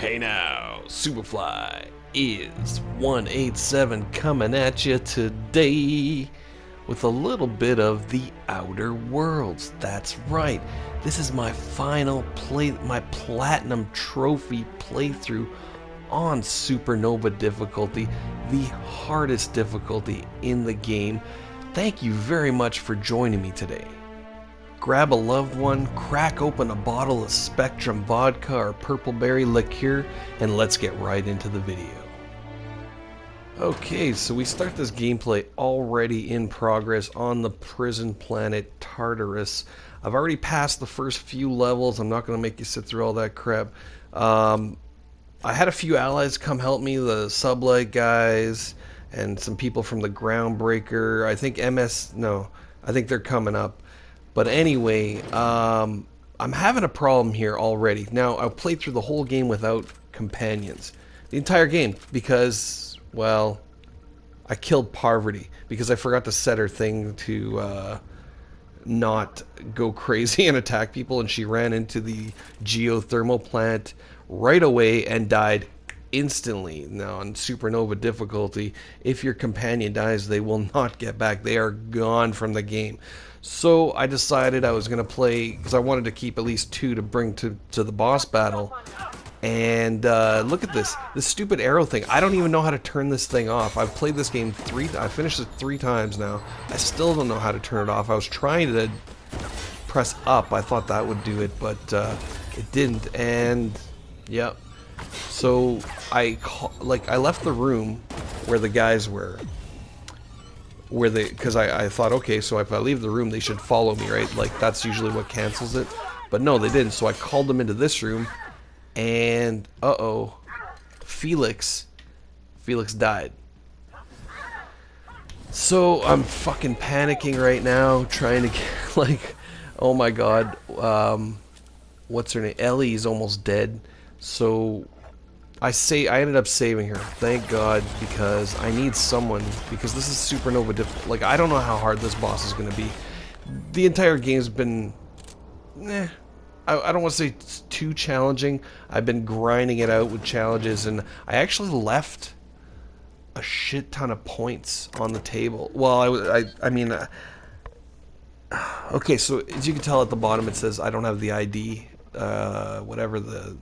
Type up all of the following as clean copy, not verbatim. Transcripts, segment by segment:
Hey now, Superfly is 187 coming at you today with a little bit of the Outer Worlds. That's right. This is my final my platinum trophy playthrough on Supernova difficulty, the hardest difficulty in the game. Thank you very much for joining me today. Grab a loved one, crack open a bottle of Spectrum vodka or Purpleberry Liqueur, and let's get right into the video. Okay, so we start this gameplay already in progress on the prison planet Tartarus. I've already passed the first few levels. I'm not going to make you sit through all that crap. I had a few allies come help me, the sublight guys, and some people from the Groundbreaker. I think I think they're coming up. But anyway, I'm having a problem here already. Now, I'll play through the whole game without companions. The entire game, because, well, I killed Parvati. Because I forgot to set her thing to not go crazy and attack people. And she ran into the geothermal plant right away and died instantly. Now, on Supernova difficulty, if your companion dies, they will not get back. They are gone from the game. So I decided I was going to play, because I wanted to keep at least two to bring to the boss battle. And look at this stupid arrow thing. I don't even know how to turn this thing off. I've played this game I finished it 3 times now. I still don't know how to turn it off. I was trying to press up. I thought that would do it, but it didn't. And yep. So I left the room where the guys were. Because I thought, okay, so if I leave the room, they should follow me, right? Like, that's usually what cancels it. But no, they didn't. So I called them into this room, and, uh-oh, Felix died. So I'm fucking panicking right now, trying to get, like, oh my god, what's her name? Ellie's almost dead. So I ended up saving her, thank God, because I need someone, because this is Supernova like, I don't know how hard this boss is going to be. The entire game's been, I don't want to say it's too challenging. I've been grinding it out with challenges, and I actually left a shit ton of points on the table. Well, I mean, okay, so as you can tell at the bottom it says I don't have the ID, whatever the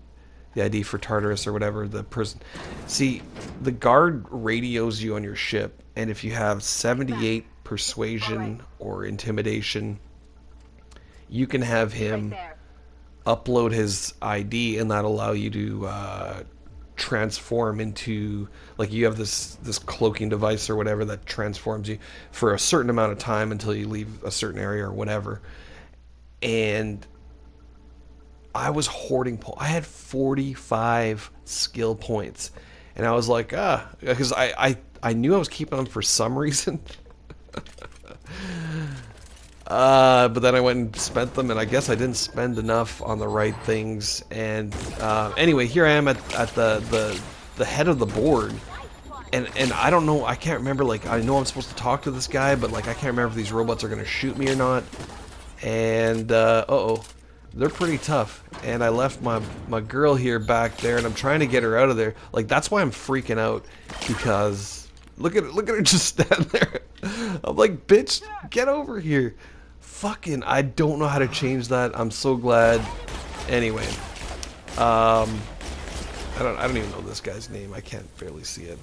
ID for Tartarus or whatever, the person. See, the guard radios you on your ship, and if you have 78 persuasion or intimidation, you can have him upload his ID, and that'll allow you to transform into, like, you have this cloaking device or whatever that transforms you for a certain amount of time until you leave a certain area or whatever. And I was hoarding I had 45 skill points, and I was like, because I knew I was keeping them for some reason. But then I went and spent them, and I guess I didn't spend enough on the right things. And anyway, here I am at the head of the board, and I don't know, I can't remember, like, I know I'm supposed to talk to this guy, but, like, I can't remember if these robots are gonna shoot me or not. And uh-oh, they're pretty tough, and I left my girl here back there, and I'm trying to get her out of there. Like, that's why I'm freaking out, because look at her just stand there. I'm like, bitch, get over here. Fucking, I don't know how to change that. I'm so glad. Anyway, I don't even know this guy's name. I can't barely see it.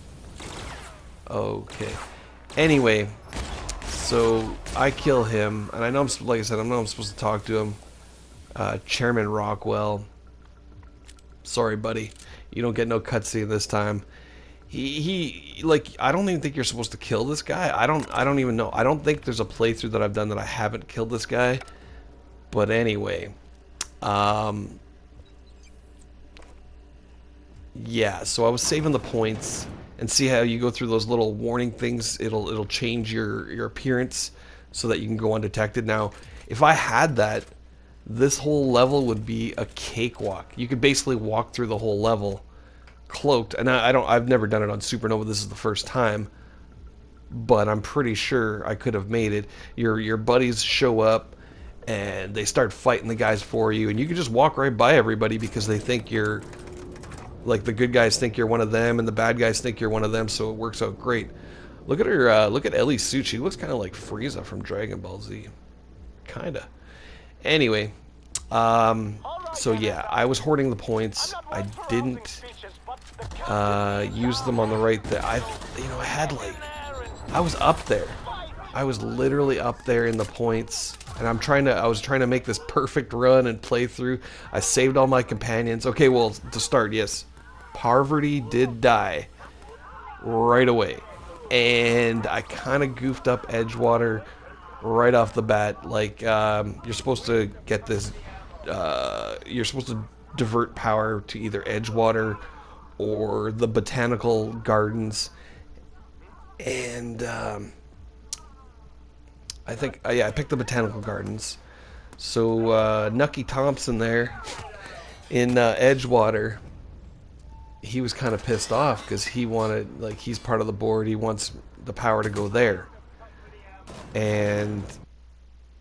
Okay. Anyway, so I kill him, and I know like I said, I know I'm supposed to talk to him. Chairman Rockwell, sorry buddy, you don't get no cutscene this time. He like, I don't even think you're supposed to kill this guy. I don't even know. I don't think there's a playthrough that I've done that I haven't killed this guy. But anyway, yeah, so I was saving the points, and see how you go through those little warning things, it'll change your appearance so that you can go undetected. Now, if I had that, this whole level would be a cakewalk. You could basically walk through the whole level cloaked, and I've never done it on Supernova. This is the first time, but I'm pretty sure I could have made it. Your buddies show up, and they start fighting the guys for you, and you can just walk right by everybody because they think you're Like the good guys think you're one of them, and the bad guys think you're one of them, so it works out great. Look at her. Look at Ellie's suit. She looks kind of like Frieza from Dragon Ball Z. Kinda. Anyway, so yeah, I was hoarding the points. I didn't use them on the right thing. I had like, I was up there. I was literally up there in the points, and I was trying to make this perfect run and play through. I saved all my companions. Okay, well, to start, yes, Parvati did die right away, and I kind of goofed up Edgewater right off the bat. Like, you're supposed to get this, you're supposed to divert power to either Edgewater or the botanical gardens, and I think, yeah, I picked the botanical gardens. So Nucky Thompson there in Edgewater, he was kind of pissed off because he wanted, like, he's part of the board. He wants the power to go there. And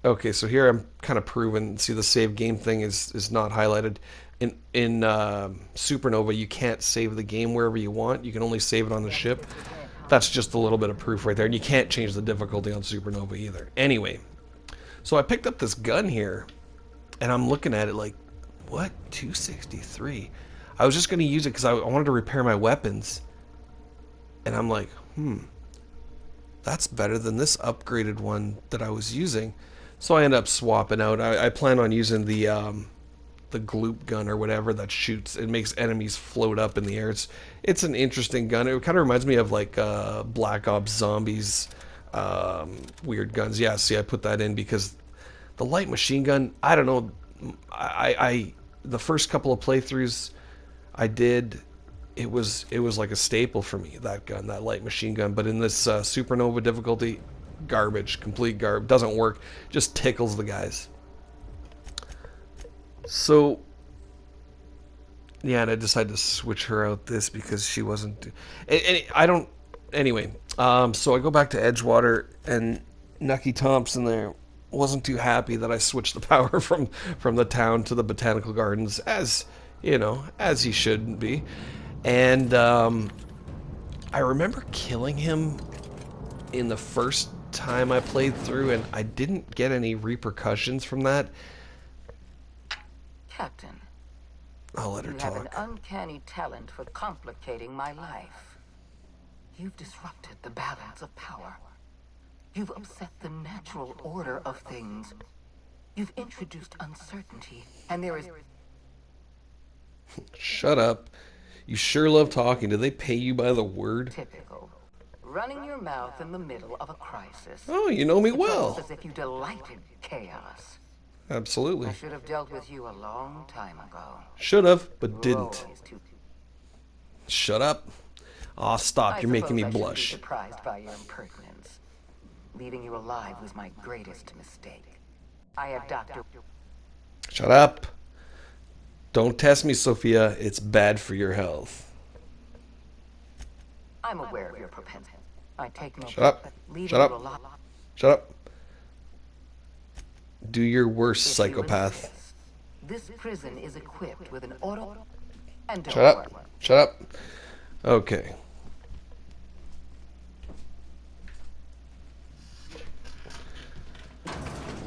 okay, so here I'm kind of proving. See, the save game thing is not highlighted. In Supernova, you can't save the game wherever you want. You can only save it on the ship. That's just a little bit of proof right there. And you can't change the difficulty on Supernova either. Anyway, so I picked up this gun here, and I'm looking at it like, what? 263? I was just going to use it because I wanted to repair my weapons. And I'm like, that's better than this upgraded one that I was using. So I end up swapping out. I plan on using the gloop gun or whatever that shoots. It makes enemies float up in the air. It's an interesting gun. It kind of reminds me of like Black Ops Zombies weird guns. Yeah, see, I put that in because the light machine gun, I don't know. I the first couple of playthroughs I did, it was like a staple for me, that gun, that light machine gun. But in this Supernova difficulty, garbage, complete garbage. Doesn't work. Just tickles the guys. So, yeah, and I decided to switch her out this because she wasn't. I don't. Anyway, so I go back to Edgewater, and Nucky Thompson there wasn't too happy that I switched the power from the town to the botanical gardens, as you know, as he shouldn't be. And I remember killing him in the first time I played through, and I didn't get any repercussions from that. Captain, I'll let her talk. You have an uncanny talent for complicating my life. You've disrupted the balance of power. You've upset the natural order of things. You've introduced uncertainty, and there is... Shut up. You sure love talking. Do they pay you by the word? Typical. Running your mouth in the middle of a crisis. Oh, you know me well. As if you delight in chaos. Absolutely. I should have dealt with you a long time ago. Should have, but didn't. Shut up. Aw, stop. You're making me blush. I surprised by your impertinence. Leaving you alive was my greatest mistake. I have Dr. Shut up. Don't test me, Sophia. It's bad for your health. I'm aware of your propensity. I take no... Shut up. Shut up. Shut up. Do your worst, psychopath. This prison is equipped with an auto... And Shut up. Shut up. Okay.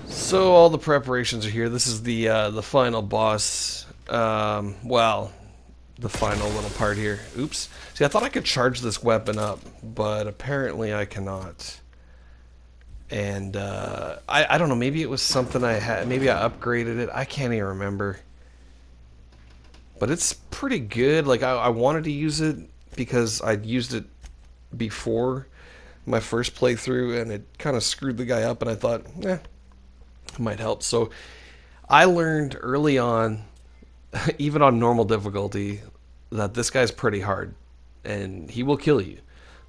So all the preparations are here. This is the final boss. Well, the final little part here. Oops. See, I thought I could charge this weapon up, but apparently I cannot. And I don't know, maybe it was something I had, maybe I upgraded it, I can't even remember. But it's pretty good. Like, I wanted to use it because I'd used it before my first playthrough, and it kind of screwed the guy up, and I thought, it might help. So I learned early on, even on normal difficulty, that this guy's pretty hard, and he will kill you.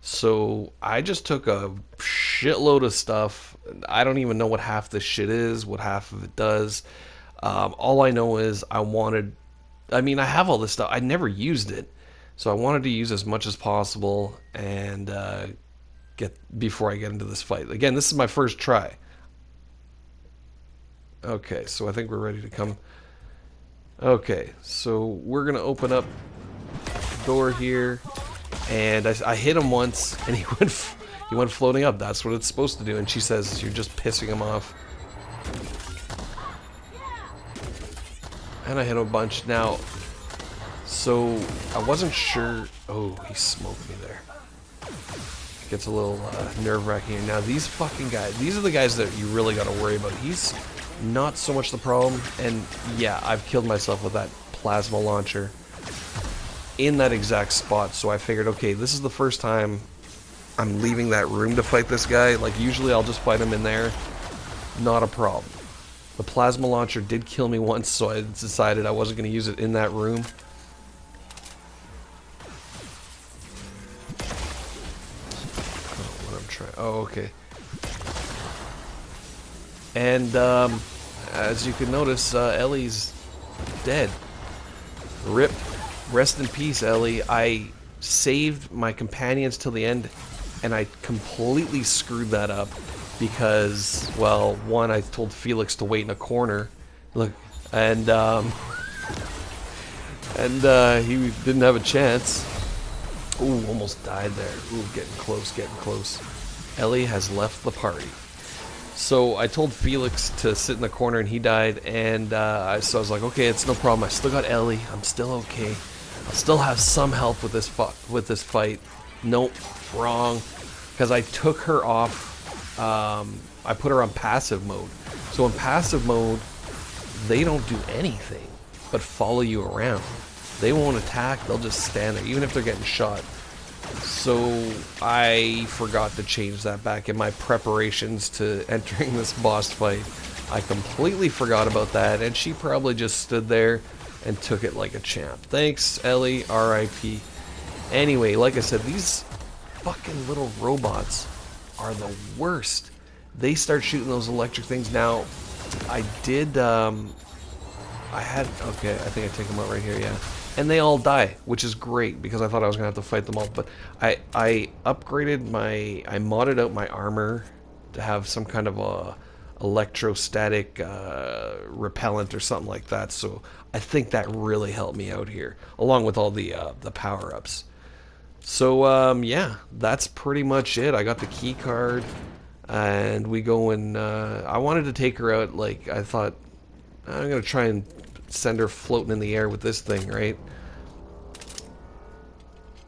So I just took a shitload of stuff. I don't even know what half this shit is, what half of it does. All I know is I have all this stuff. I never used it. So I wanted to use as much as possible and before I get into this fight. Again, this is my first try. Okay, so I think we're ready to come. Okay, so we're going to open up door here, and I hit him once, and he went floating up. That's what it's supposed to do. And she says, "You're just pissing him off." And I hit him a bunch. Now, so I wasn't sure. Oh, he smoked me there. Gets a little nerve-wracking. Now these fucking guys, these are the guys that you really got to worry about. He's not so much the problem, and yeah, I've killed myself with that plasma launcher in that exact spot. So I figured, okay, this is the first time I'm leaving that room to fight this guy. Like usually I'll just fight him in there, not a problem. The plasma launcher did kill me once, so I decided I wasn't going to use it in that room. Oh, okay. And as you can notice, Ellie's dead. Rip. Rest in peace, Ellie. I saved my companions till the end, and I completely screwed that up because, well, one, I told Felix to wait in a corner. Look, and he didn't have a chance. Ooh, almost died there. Ooh, getting close, getting close. Ellie has left the party. So I told Felix to sit in the corner and he died, and so I was like, okay, it's no problem. I still got Ellie. I'm still okay. I'll still have some help with this fight. Nope, wrong. Because I took her off, I put her on passive mode. So in passive mode, they don't do anything but follow you around. They won't attack, they'll just stand there, even if they're getting shot. So I forgot to change that back in my preparations to entering this boss fight. I completely forgot about that, and she probably just stood there and took it like a champ. Thanks, Ellie, R.I.P. Anyway, like I said, these fucking little robots are the worst. They start shooting those electric things. Now, I did, okay, I think I take them out right here, yeah. And they all die, which is great, because I thought I was going to have to fight them all. But I upgraded I modded out my armor to have some kind of a electrostatic repellent or something like that. So I think that really helped me out here, along with all the power-ups. So, yeah, that's pretty much it. I got the key card, and we go and, I wanted to take her out, like, I thought, I'm going to try and send her floating in the air with this thing, right?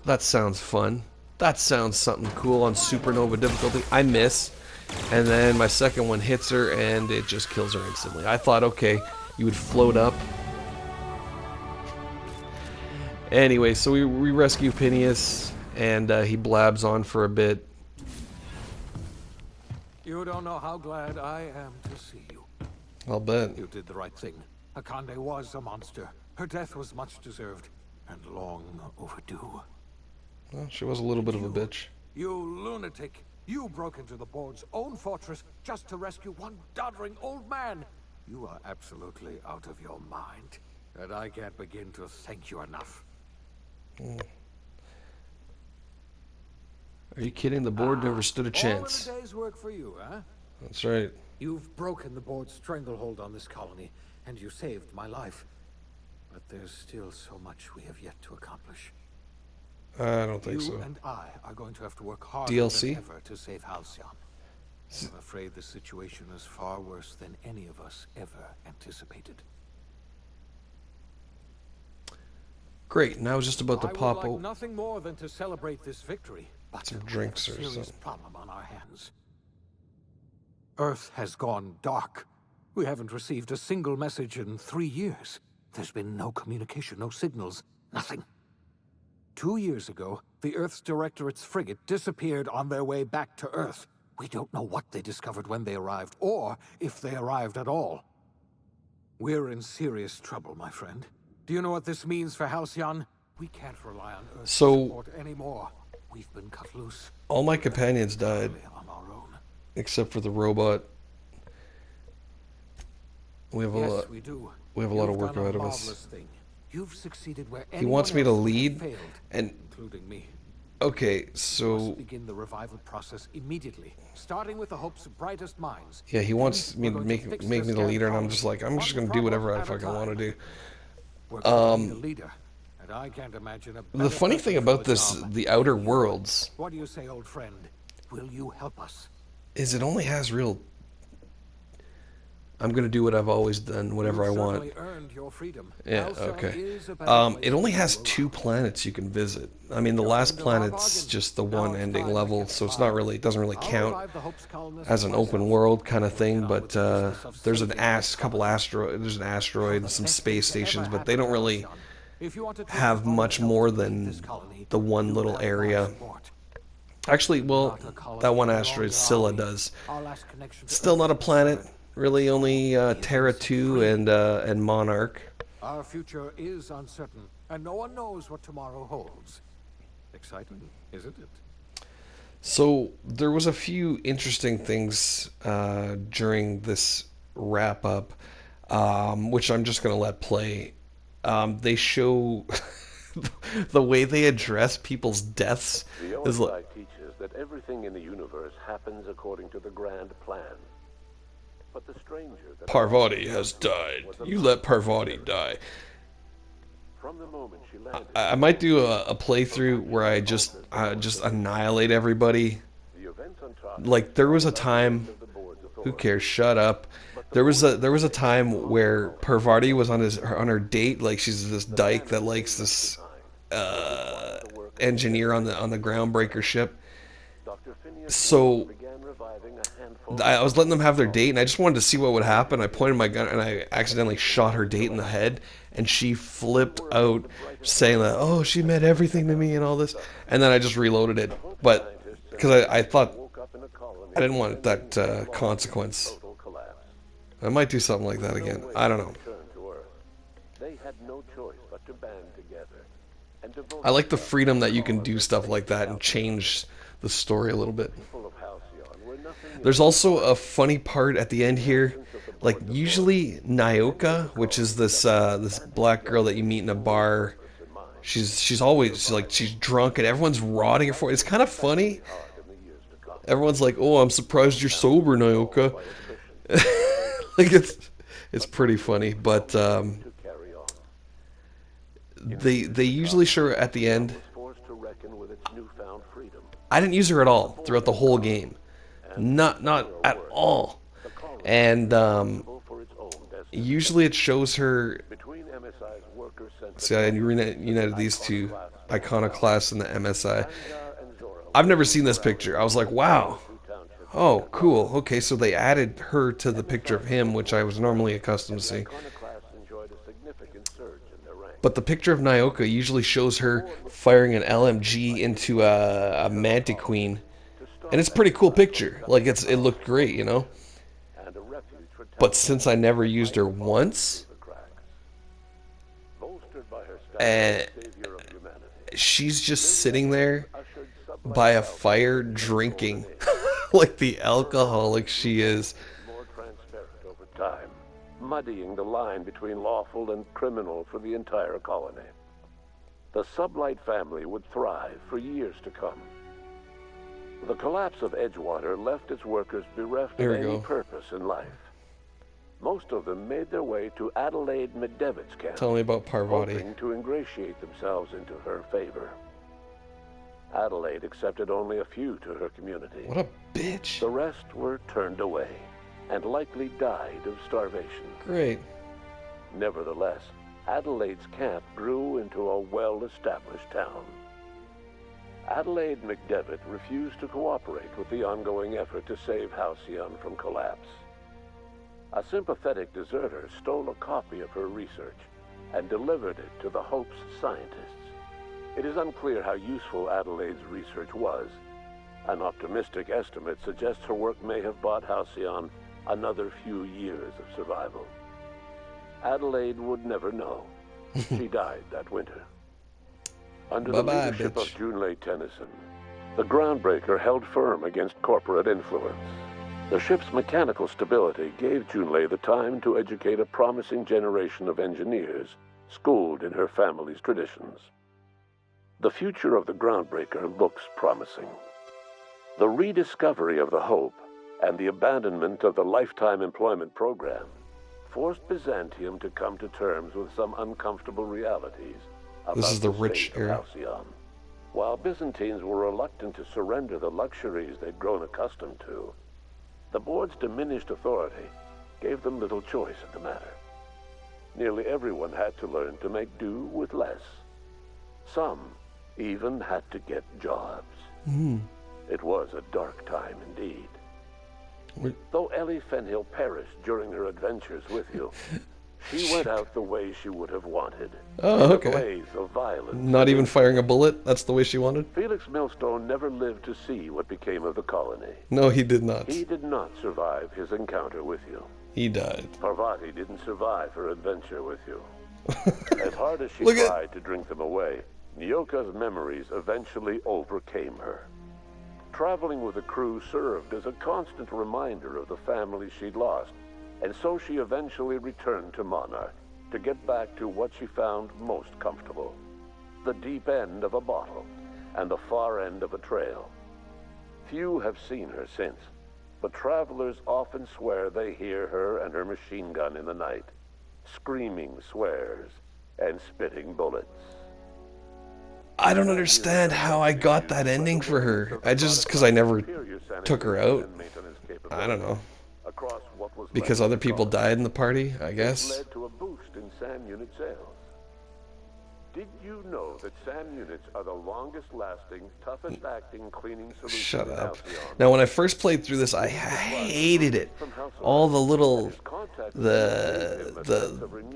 That sounds fun. That sounds something cool on Supernova difficulty. I miss, and then my second one hits her, and it just kills her instantly. I thought, okay, you would float up. Anyway, so we rescue Phineas, and he blabs on for a bit. You don't know how glad I am to see you. I'll bet. You did the right thing. Akande was a monster. Her death was much deserved, and long overdue. Well, she was a little bit of a bitch. You lunatic! You broke into the board's own fortress just to rescue one doddering old man! You are absolutely out of your mind, and I can't begin to thank you enough. Are you kidding? The board never stood a chance. All in a day's work for you, huh? That's right. You've broken the board's stranglehold on this colony, and you saved my life. But there's still so much we have yet to accomplish. I don't think so. You and I are going to have to work harder DLC? than ever to save Halcyon. I'm afraid the situation is far worse than any of us ever anticipated. Great. Now I was just about to pop I would like nothing more than to celebrate this victory, but some we drinks have or a serious something. problem on our hands. Earth has gone dark. We haven't received a single message in 3 years. There's been no communication, no signals, nothing. 2 years ago, the Earth's Directorate's frigate disappeared on their way back to Earth. We don't know what they discovered when they arrived, or if they arrived at all. We're in serious trouble, my friend. Do you know what this means for Halcyon? We can't rely on Earth's support anymore. We've been cut loose. All my companions died, On our own. except for the robot. We have a Yes, lot. we do. We have a lot of You've work done a ahead of us. marvelous thing. You've succeeded where He wants me to anyone else lead, failed, and including me. okay, Must so begin the revival process immediately, starting with the hope's brightest minds. yeah, he wants me to We're going make fix me this the leader, and I'm colony, just like, I'm just one gonna do whatever I problem at a fucking want to time. do. We're going to need a leader, and I can't imagine a The better funny person thing for about the this, job. the Outer Worlds, What do you say, old friend? Will you help us? is it only has real... I'm going to do what I've always done, whatever I You've want. certainly earned your freedom. Yeah, Halcyon okay. is a better place It only for has you 2 alive. planets you can visit. I mean, the You're last end of our planet's bargain. just the Now one it's ending time to level, get so it's flying. not really, it doesn't really I'll count revive the Hope's colonists as an open myself. world kind of Get thing. on But with the business of there's an saving our couple colony. there's an You're asteroid, the some best thing space to ever stations, but they happen don't to really Halcyon. If you want to take it have upon much yourself more to lead this than colony, the one you little have my area. support. Actually, well, Not a colony that one any asteroid, longer, are Scylla, we? does. Our last connection to Still Earth not a has been planet. severed. Really, only He Terra is 2 free. and Monarch. Our future is uncertain, and no one knows what tomorrow holds. Exciting, isn't it? So there was a few interesting things during this wrap up, which I'm just gonna let play. They show the way they address people's deaths The is like OSI teaches that everything in the universe happens according to the grand plan. But the stranger that Parvati has died. You let Parvati die. from the moment she landed, I might do a playthrough where I just annihilate everybody. the events on top Like there was a time, of the board's who authority. cares? Shut up. There was a time where Parvati was on her date. Like she's this dyke that likes this engineer on the groundbreaker ship. Dr. Phineas So began reviving a handful I was letting them have their date, and I just wanted to see what would happen. I pointed my gun, and I accidentally shot her date in the head, and she flipped out, saying that, "Oh, she meant everything to me and all this." And then I just reloaded it, but because I thought woke up in a colony I didn't want that consequence. total collapse. I might do something like that again. I don't know. Return to Earth. They had no choice but to band together and devote I like the freedom that you can do stuff like that and change the story a little bit. people of Halcyon were nothing There's also a funny part at the end here. Like usually Nyoka, which is this this black girl that you meet in a bar, she's always she's drunk and everyone's rotting her for. It's kind of funny. hard in the years to come. Everyone's like, "Oh, I'm surprised you're sober, Nyoka." Like it's pretty funny, but To carry on, they usually show her at the end. forced to reckon with its newfound freedom. I didn't use her at all throughout the whole game, not at all. And For its own destiny. usually it shows her. Between MSI's worker-centric See, I united these two, Iconoclast and the MSI. and Zora I've never seen this picture. I was like, wow. Township, Oh, cool. Okay, so they added her to the picture of him, which I was normally accustomed to seeing. Iconoclasts enjoyed a significant surge in their ranks. But the picture of Nyoka usually shows her firing an LMG into a Mantiqueen. And it's a pretty cool picture. Like, it looked great, you know? And a refuge for But since I never used her once, the cracks. Bolstered by her and status as savior of humanity, she's just sitting there ushered sublime by a fire drinking like the alcoholic she is. more transparent over time, muddying the line between lawful and criminal for the entire colony. The Sublight family would thrive for years to come. The collapse of Edgewater left its workers bereft There of we any go. purpose in life. Most of them made their way to Adelaide McDevitt's camp, Tell me about Parvati. hoping to ingratiate themselves into her favor. Adelaide accepted only a few to her community. What a bitch. The rest were turned away and likely died of starvation. Great. Nevertheless, Adelaide's camp grew into a well-established town. Adelaide McDevitt refused to cooperate with the ongoing effort to save Halcyon from collapse. A sympathetic deserter stole a copy of her research and delivered it to the Hope's scientists. It is unclear how useful Adelaide's research was. An optimistic estimate suggests her work may have bought Halcyon another few years of survival. Adelaide would never know. She died that winter. Under the Bye-bye, leadership bitch. of Junlei Tennyson, the groundbreaker held firm against corporate influence. The ship's mechanical stability gave Junlei the time to educate a promising generation of engineers schooled in her family's traditions. The future of the groundbreaker looks promising. The rediscovery of the Hope and the abandonment of the lifetime employment program forced Byzantium to come to terms with some uncomfortable realities This about is the the rich fate of era. Halcyon. While Byzantines were reluctant to surrender the luxuries they'd grown accustomed to, the board's diminished authority gave them little choice in the matter. Nearly everyone had to learn to make do with less. Some even had to get jobs. It was a dark time indeed. Though Ellie Fenhill perished during her adventures with you, she went out the way she would have wanted. Oh, in okay. a blaze of violence. Not even firing a bullet? That's the way she wanted? Felix Millstone never lived to see what became of the colony. No, he did not. He did not survive his encounter with you. He died. Parvati didn't survive her adventure with you. As hard as she Look at- tried to drink them away, Nyoka's memories eventually overcame her. Traveling with the crew served as a constant reminder of the family she'd lost, and so she eventually returned to Monarch to get back to what she found most comfortable: the deep end of a bottle and the far end of a trail. Few have seen her since, but travelers often swear they hear her and her machine gun in the night, screaming swears and spitting bullets. I don't understand how I got that ending for her. Because I never took her out. I don't know. Across what was Because left other of the people colony, died in the party, I this guess. led to a boost in SAM unit sales. Did you know that SAM units are the longest lasting, toughest acting cleaning solution Shut in up. Halcyon? Now, when I first played through this, I hated it. All the little,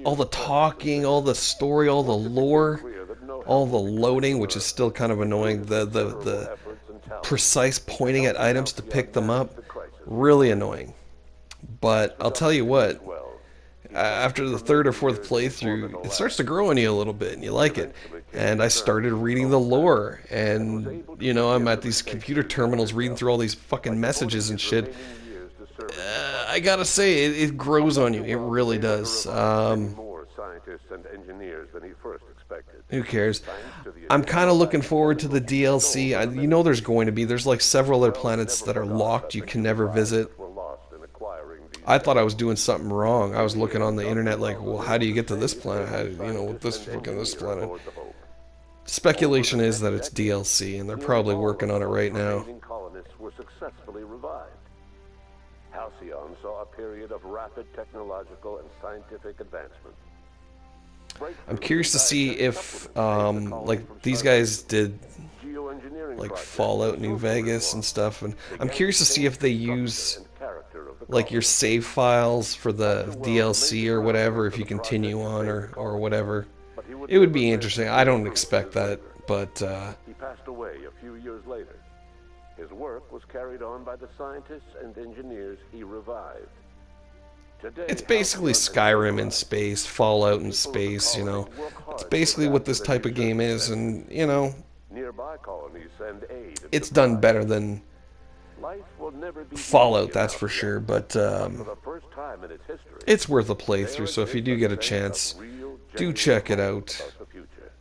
all the talking, all the story, all the lore, all the loading, which is still kind of annoying. The precise pointing at items to pick them up, really annoying. But I'll tell you what, after the third or fourth playthrough, it starts to grow on you a little bit, and you like it. And I started reading the lore, and, you know, I'm at these computer terminals reading through all these fucking messages and shit. I gotta say, it grows on you. It really does. More scientists and engineers than he first expected. Who cares? I'm kind of looking forward to the DLC. You know there's going to be. There's like several other planets that are locked you can never visit. Were lost in acquiring these I thought I was doing something wrong. I was looking on the internet like, well, how do you get to this planet? How, you know, with this fucking this planet. Speculation is that it's DLC, and they're probably working on it right now. remaining colonists were successfully revived. Halcyon saw a period of rapid technological and scientific advancement. I'm curious to see if, like, these guys did, like, Fallout New Vegas and stuff, and I'm curious to see if they use, like, your save files for the DLC or whatever, if you continue on or whatever. It would be interesting. I don't expect that, but, He passed away a few years later. His work was carried on by the scientists and engineers he revived. Today, it's basically Skyrim in space, Fallout in space, you know. It's basically what this type of game is, and, you know, nearby colonies send aid and it's done supplies. better than Life will never be Fallout, easy that's in for Halcyon. sure, but, For the first time in its history, it's worth a playthrough, so if you do get a chance, do check it out. about the future.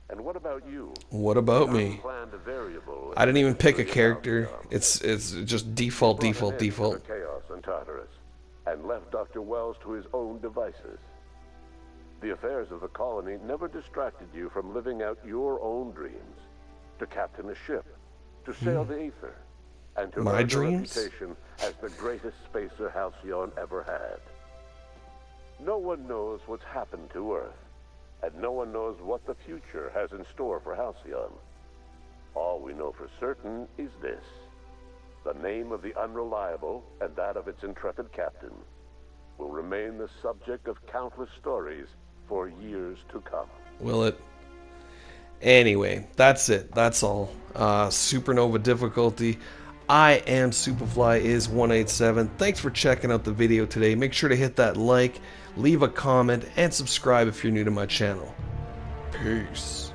And what about you? What about me? Unplanned variable I didn't even pick a in character. Halcyon. It's just default, Brought an default, end to default. the chaos in Tartarus, and left Dr. Wells to his own devices. The affairs of the colony never distracted you from living out your own dreams, to captain a ship, to sail the ether, and to My earn a dreams? reputation as the greatest spacer Halcyon ever had. No one knows what's happened to Earth, and no one knows what the future has in store for Halcyon. All we know for certain is this: the name of the Unreliable and that of its intrepid captain will remain the subject of countless stories for years to come. Will it? Anyway, that's it. That's all. Supernova difficulty. I am Superfly is 187. Thanks for checking out the video today. Make sure to hit that like, leave a comment, and subscribe if you're new to my channel. Peace.